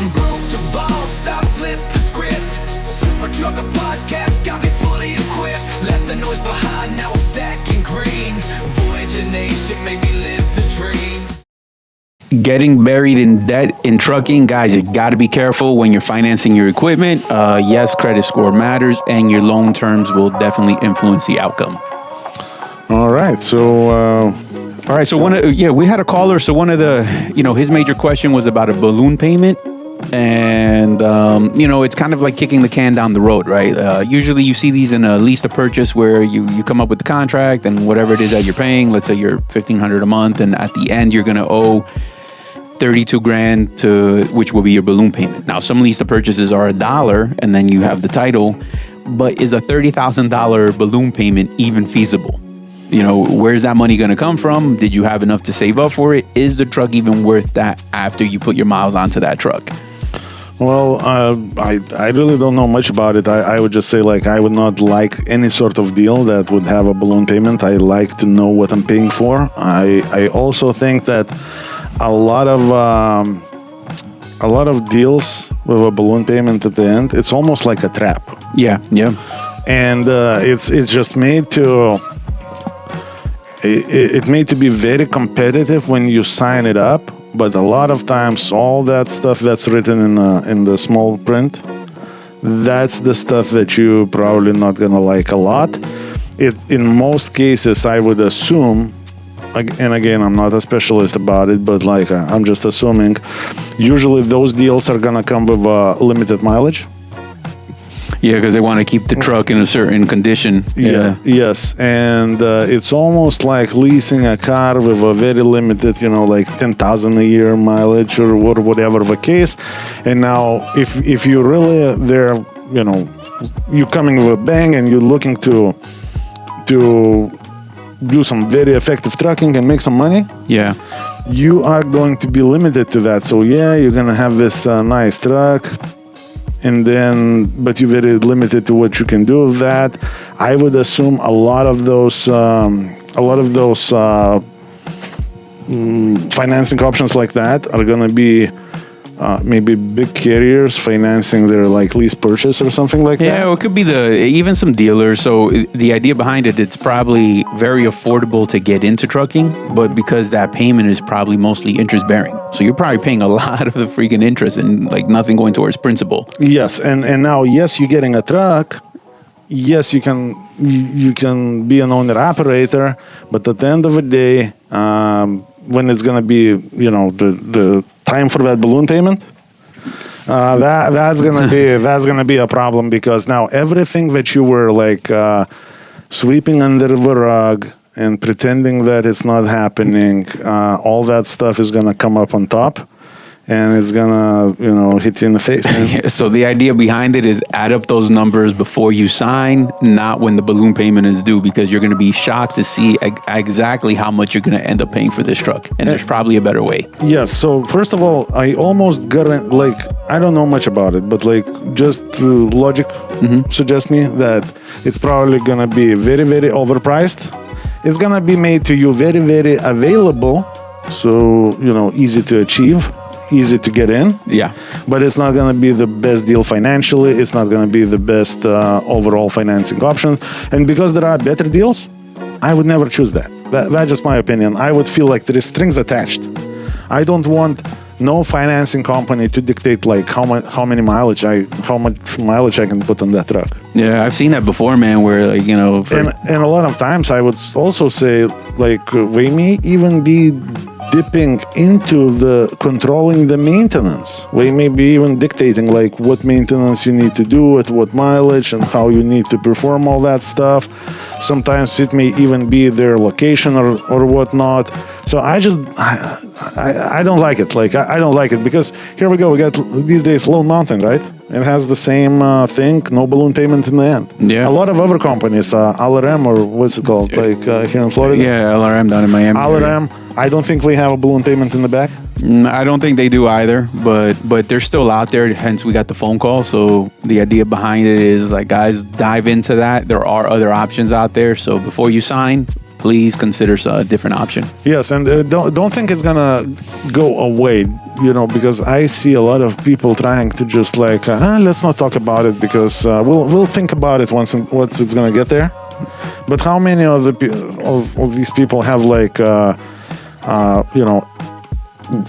From broke to boss, I flip the script. Super Trucker Podcast got me fully equipped. Left the noise behind, now I'm stacking green. Voyager Nation made me live the dream. Getting buried in debt in trucking, guys, you got to be careful when you're financing your equipment. Yes, credit score matters, and your loan terms will definitely influence the outcome. All right, so we had a caller. So one of the, his major question was about a balloon payment, and it's kind of like kicking the can down the road, right? Usually you see these in a lease to purchase where you come up with the contract and whatever it is that you're paying. Let's say you're $1,500 a month, and at the end you're going to owe $32,000 to which will be your balloon payment. Now, some lease to purchases are $1, and then you have the title. But is a $30,000 balloon payment even feasible? Where's that money going to come from? Did you have enough to save up for it? Is the truck even worth that after you put your miles onto that truck? Well, I really don't know much about it. I would just say, I would not like any sort of deal that would have a balloon payment. I like to know what I'm paying for. I also think that a lot of deals with a balloon payment at the end, it's almost like a trap. Yeah. And it's just made to be very competitive when you sign it up. But a lot of times, all that stuff that's written in the small print, that's the stuff that you probably not gonna like a lot. In most cases, I would assume, and again, I'm not a specialist about it, but I'm just assuming, usually those deals are gonna come with limited mileage. Yeah, because they want to keep the truck in a certain condition. Yeah. Yes, and it's almost like leasing a car with a very limited, 10,000 a year mileage or whatever the case. And now, if you really there, you're coming with a bang and you're looking to do some very effective trucking and make some money. Yeah, you are going to be limited to that. So you're gonna have this nice truck. But you're very limited to what you can do with that. I would assume a lot of those financing options like that are going to be maybe big carriers financing their lease purchase or something like that. Yeah, it could be even some dealers. So the idea behind it's probably very affordable to get into trucking, but because that payment is probably mostly interest bearing. So you're probably paying a lot of the freaking interest and nothing going towards principal. Yes, and now yes, you're getting a truck. Yes, you can be an owner operator, but at the end of the day, when it's gonna be the time for that balloon payment, that's gonna be a problem, because now everything that you were sweeping under the rug and pretending that it's not happening, all that stuff is gonna come up on top. And it's gonna, hit you in the face. Man. So the idea behind it is add up those numbers before you sign, not when the balloon payment is due, because you're gonna be shocked to see exactly how much you're gonna end up paying for this truck. And there's probably a better way. Yes. So first of all, I almost got I don't know much about it, but just logic suggests me that it's probably gonna be very, very overpriced. It's gonna be made to you very, very available, so easy to achieve. Easy to get in. Yeah. But it's not going to be the best deal financially. It's not going to be the best overall financing option. And because there are better deals, I would never choose that. That's just my opinion. I would feel like there is strings attached. I don't want no financing company to dictate how much mileage I can put on that truck. Yeah, I've seen that before, man, where and a lot of times I would also say we may even be dipping into the controlling the maintenance. We may be even dictating what maintenance you need to do at what mileage and how you need to perform all that stuff. Sometimes it may even be their location or whatnot. So I don't like it. I don't like it, because here we go. We got these days Lone Mountain, right? It has the same thing, no balloon payment in the end. Yeah. A lot of other companies, LRM or what's it called, here in Florida? Yeah, LRM down in Miami. LRM. I don't think we have a balloon payment in the back. I don't think they do either, but they're still out there. Hence, we got the phone call. So the idea behind it is guys, dive into that. There are other options out there. So before you sign, please consider a different option. Yes, and don't think it's gonna go away, because I see a lot of people trying to just like, let's not talk about it because we'll think about it once it's gonna get there. But how many of these people have like,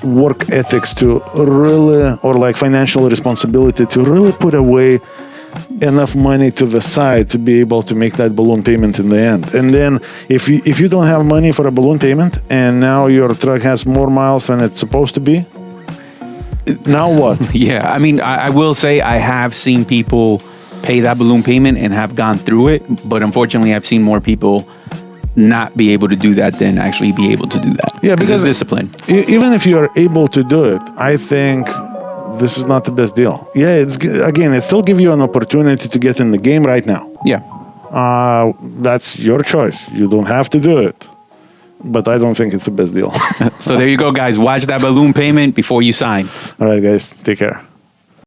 work ethics to really, or like financial responsibility to really put away enough money to the side to be able to make that balloon payment in the end? And then if you don't have money for a balloon payment and now your truck has more miles than it's supposed to be, now what? Yeah, I mean, I will say I have seen people pay that balloon payment and have gone through it, but unfortunately I've seen more people not be able to do that than actually be able to do that. Yeah, because it's discipline. Even if you are able to do it, I think this is not the best deal. Yeah, it still gives you an opportunity to get in the game right now. Yeah. That's your choice. You don't have to do it. But I don't think it's the best deal. So there you go, guys. Watch that balloon payment before you sign. All right, guys. Take care.